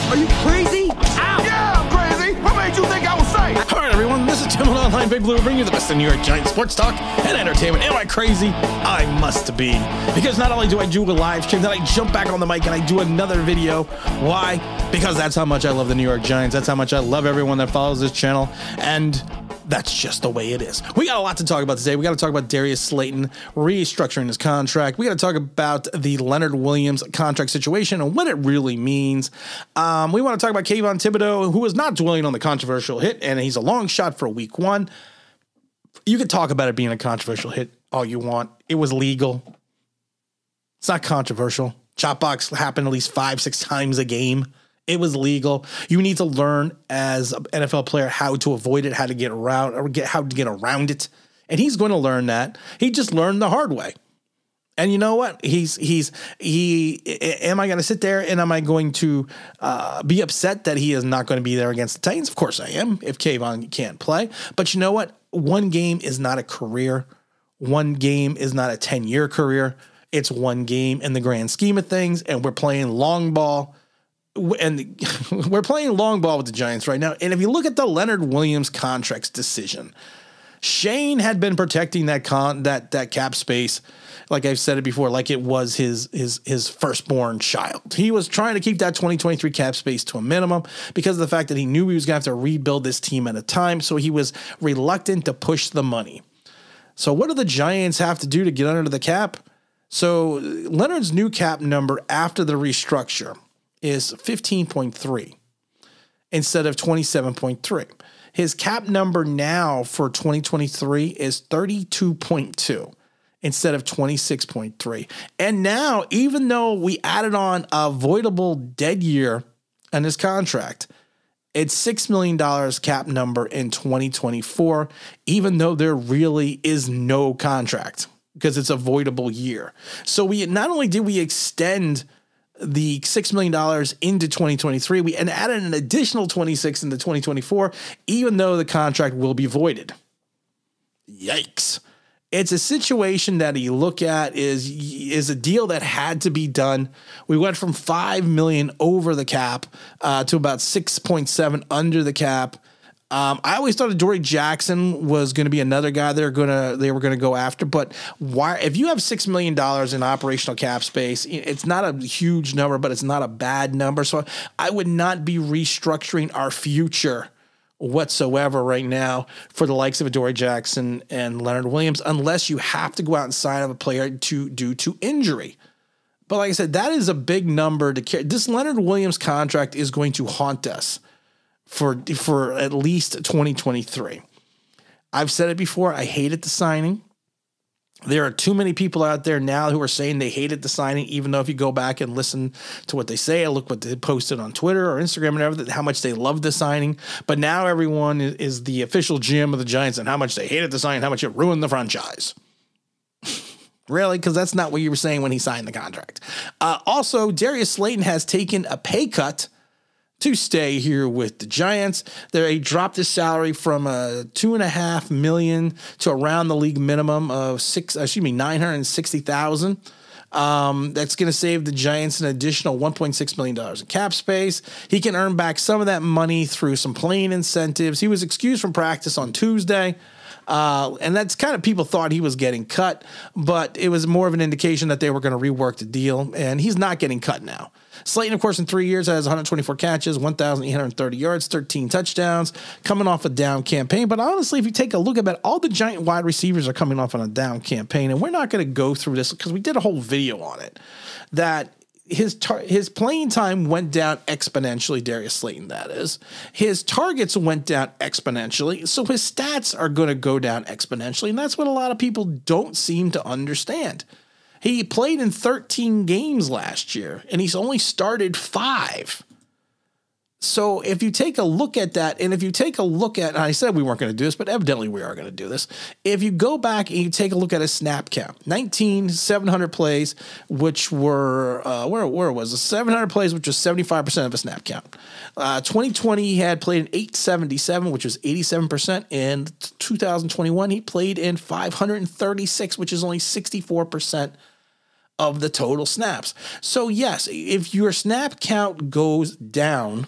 Are you crazy? Ow! Yeah, I'm crazy. What made you think I was safe? All right, everyone, this is Tim with Online Big Blue, bringing you the best in New York Giants sports talk and entertainment. Am I crazy? I must be. Because not only do I do a live stream, then I jump back on the mic and I do another video. Why? Because that's how much I love the New York Giants. That's how much I love everyone that follows this channel. And that's just the way it is. We got a lot to talk about today. We got to talk about Darius Slayton restructuring his contract. We got to talk about the Leonard Williams contract situation and what it really means. We want to talk about Kayvon Thibodeau, who is not dwelling on the controversial hit, and he's a long shot for week one. You could talk about it being a controversial hit all you want. It was legal. It's not controversial. Chop box happened at least 5-6 times a game. It was legal. You need to learn as an NFL player how to avoid it, how to get around, or how to get around it. And he's going to learn that. He just learned the hard way. And you know what? Am I going to sit there and am I going to be upset that he is not going to be there against the Titans? Of course I am, if Kayvon can't play. But you know what? One game is not a career. One game is not a 10-year career. It's one game in the grand scheme of things, and we're playing long ball. And we're playing long ball with the Giants right now. And if you look at the Leonard Williams contracts decision, Shane had been protecting that cap space, like I've said it before, like it was his firstborn child. He was trying to keep that 2023 cap space to a minimum because of the fact that he knew he was going to have to rebuild this team at a time. So he was reluctant to push the money. So what do the Giants have to do to get under the cap? So Leonard's new cap number after the restructure is 15.3 instead of 27.3. His cap number now for 2023 is 32.2 instead of 26.3. And now, even though we added on a voidable dead year on his contract, it's $6 million cap number in 2024, even though there really is no contract because it's a voidable year. So we not only did we extend the $6 million into 2023, we added an additional 26 into 2024, even though the contract will be voided. Yikes. It's a situation that you look at is a deal that had to be done. We went from $5 million over the cap to about 6.7 under the cap. I always thought Adoree Jackson was going to be another guy they were going to go after. But why? If you have $6 million in operational cap space, it's not a huge number, but it's not a bad number. So I would not be restructuring our future whatsoever right now for the likes of Adoree Jackson and Leonard Williams, unless you have to go out and sign up a player due to injury. But like I said, that is a big number to carry. This Leonard Williams contract is going to haunt us for at least 2023. I've said it before. I hated the signing. There are too many people out there now who are saying they hated the signing, even though if you go back and listen to what they say, look what they posted on Twitter or Instagram and everything, how much they loved the signing. But now everyone is the official GM of the Giants and how much they hated the signing, how much it ruined the franchise. Really? Because that's not what you were saying when he signed the contract. Also, Darius Slayton has taken a pay cut to stay here with the Giants. They dropped his salary from $2.5 million to around the league minimum of $960,000. That's going to save the Giants an additional $1.6 million in cap space. He can earn back some of that money through some playing incentives. He was excused from practice on Tuesday. And that's kind of people thought he was getting cut, but it was more of an indication that they were going to rework the deal, and he's not getting cut now. Slayton, of course, in 3 years has 124 catches, 1,830 yards, 13 touchdowns, coming off a down campaign. But honestly, if you take a look at it, all the Giant wide receivers are coming off on a down campaign, and we're not going to go through this because we did a whole video on it, that his playing time went down exponentially, Darius Slayton, that is. His targets went down exponentially, so his stats are going to go down exponentially, and that's what a lot of people don't seem to understand. He played in 13 games last year, and he's only started 5. So if you take a look at that, and if you take a look at, I said we weren't going to do this, but evidently we are going to do this. If you go back and you take a look at his snap count, 700 plays, which were, where was it? 700 plays, which was 75% of his snap count. 2020, he had played in 877, which was 87%. In 2021, he played in 536, which is only 64% of the total snaps. So yes, if your snap count goes down,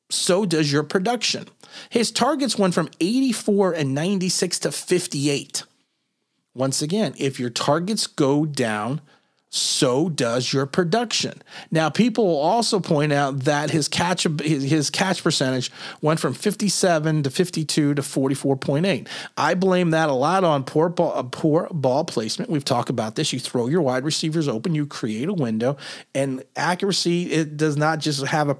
so does your production. His targets went from 84 and 96 to 58. Once again, if your targets go down, so does your production. Now, people will also point out that his catch percentage went from 57 to 52 to 44.8. I blame that a lot on poor ball placement. We've talked about this. You throw your wide receivers open, you create a window, and accuracy, it does not just have a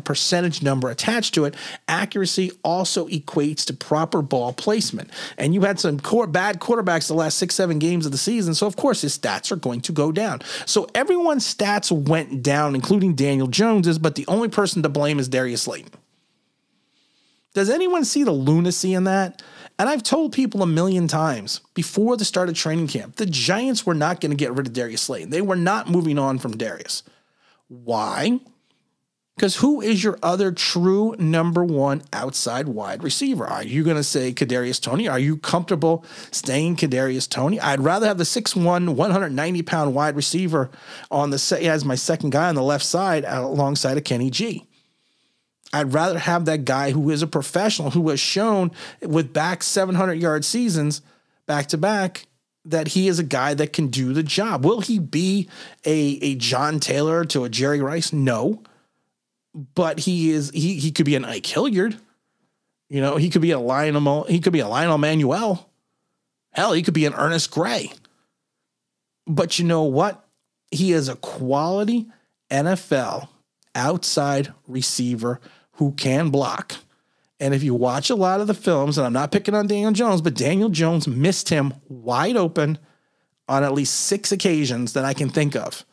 percentage number attached to it. Accuracy also equates to proper ball placement. And you had some bad quarterbacks the last 6-7 games of the season, so of course his stats are going to go down. So everyone's stats went down, including Daniel Jones's, but the only person to blame is Darius Slayton. Does anyone see the lunacy in that? And I've told people a million times before the start of training camp, the Giants were not going to get rid of Darius Slayton. They were not moving on from Darius. Why? Because who is your other true number one outside wide receiver? Are you going to say Kadarius Toney? Are you comfortable staying Kadarius Toney? I'd rather have the 6'1", 190-pound wide receiver on as my second guy on the left side alongside of Kenny G. I'd rather have that guy who is a professional, who has shown with back 700-yard seasons back-to-back that he is a guy that can do the job. Will he be a John Taylor to a Jerry Rice? No. But he could be an Ike Hilliard. You know, he could be a Lionel Manuel. Hell, he could be an Ernest Gray. But you know what? He is a quality NFL outside receiver who can block. And if you watch a lot of the films, and I'm not picking on Daniel Jones, but Daniel Jones missed him wide open on at least 6 occasions that I can think of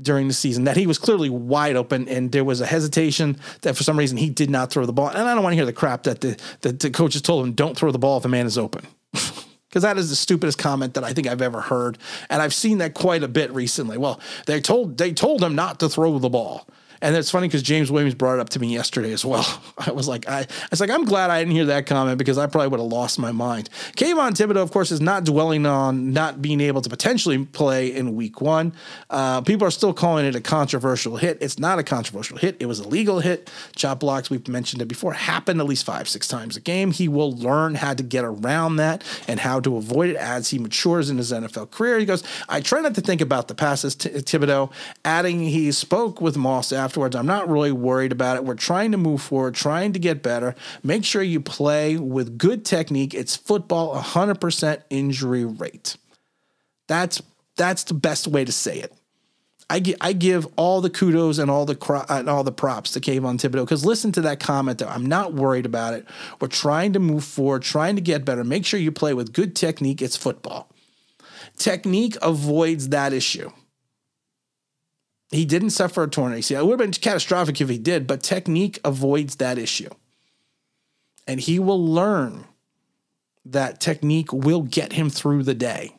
during the season, that he was clearly wide open, and there was a hesitation that for some reason he did not throw the ball. And I don't want to hear the crap that the coaches told him, don't throw the ball if a man is open. Because that is the stupidest comment that I think I've ever heard. And I've seen that quite a bit recently. Well, they told him not to throw the ball. And it's funny because James Williams brought it up to me yesterday as well. I was like, I'm glad I didn't hear that comment, because I probably would have lost my mind. Kayvon Thibodeau, of course, is not dwelling on not being able to potentially play in week 1. People are still calling it a controversial hit. It's not a controversial hit. It was a legal hit. Chop blocks, we've mentioned it before, happen at least 5-6 times a game. He will learn how to get around that and how to avoid it as he matures in his NFL career. He goes, I try not to think about the passes, Thibodeau, adding he spoke with Moss afterwards. I'm not really worried about it. We're trying to move forward, trying to get better. Make sure you play with good technique. It's football, 100% injury rate. That's the best way to say it. I give all the kudos and all the props to Kayvon Thibodeau, because listen to that comment there. I'm not worried about it. We're trying to move forward, trying to get better. Make sure you play with good technique. It's football. Technique avoids that issue. He didn't suffer a torn ACL. It would have been catastrophic if he did, but technique avoids that issue. And he will learn that technique will get him through the day.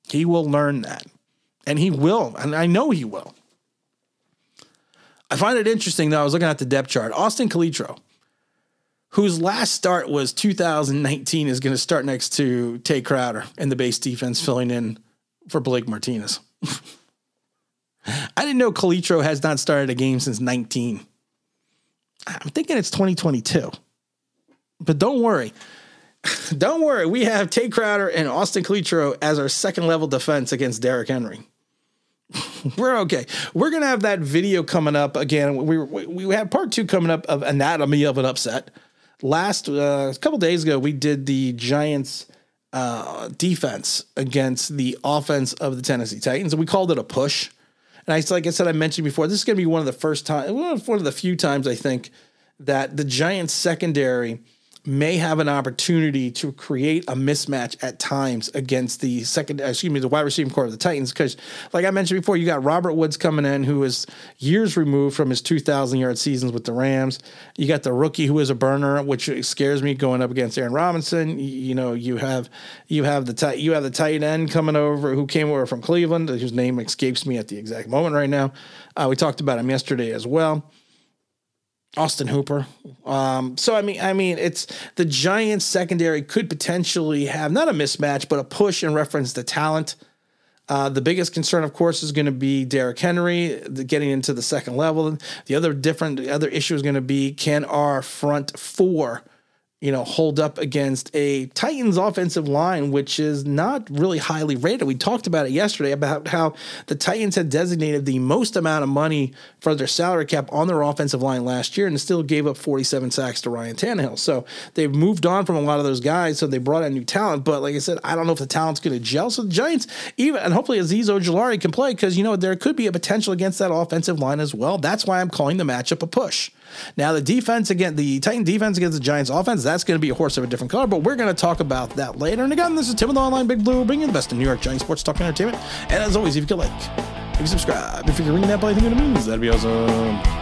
He will learn that. And he will, and I know he will. I find it interesting, though, I was looking at the depth chart. Austin Calitro, whose last start was 2019, is going to start next to Tay Crowder in the base defense, filling in for Blake Martinez. I didn't know Calitro has not started a game since 19. I'm thinking it's 2022. But don't worry. Don't worry. We have Tay Crowder and Austin Calitro as our second-level defense against Derrick Henry. We're okay. We're going to have that video coming up again. We have part 2 coming up of Anatomy of an Upset. A couple days ago, we did the Giants defense against the offense of the Tennessee Titans, and we called it a push. And like I said, I mentioned before, this is going to be one of the few times I think that the Giants secondary may have an opportunity to create a mismatch at times against the wide receiving core of the Titans. Because, like I mentioned before, you got Robert Woods coming in, who is years removed from his 2,000-yard seasons with the Rams. You got the rookie who is a burner, which scares me, going up against Aaron Robinson. You have the tight end coming over, who came over from Cleveland, whose name escapes me at the exact moment right now. We talked about him yesterday as well. Austin Hooper. So I mean, it's the Giants secondary could potentially have not a mismatch, but a push in reference to talent. The biggest concern, of course, is going to be Derrick Henry getting into the second level. The other issue is going to be, can our front four, hold up against a Titans offensive line, which is not really highly rated. We talked about it yesterday about how the Titans had designated the most amount of money for their salary cap on their offensive line last year and still gave up 47 sacks to Ryan Tannehill. So they've moved on from a lot of those guys. So they brought in new talent. But like I said, I don't know if the talent's going to gel. So the Giants, and hopefully Azeez Ojulari can play, because, there could be a potential against that offensive line as well. That's why I'm calling the matchup a push. Now, the Titan defense against the Giants offense, that's going to be a horse of a different color, but we're going to talk about that later. And again, this is Tim with Online Big Blue, bringing you the best in New York Giants sports talk and entertainment. And as always, if you could if you subscribe, if you can ring that bell, I think it means that'd be awesome.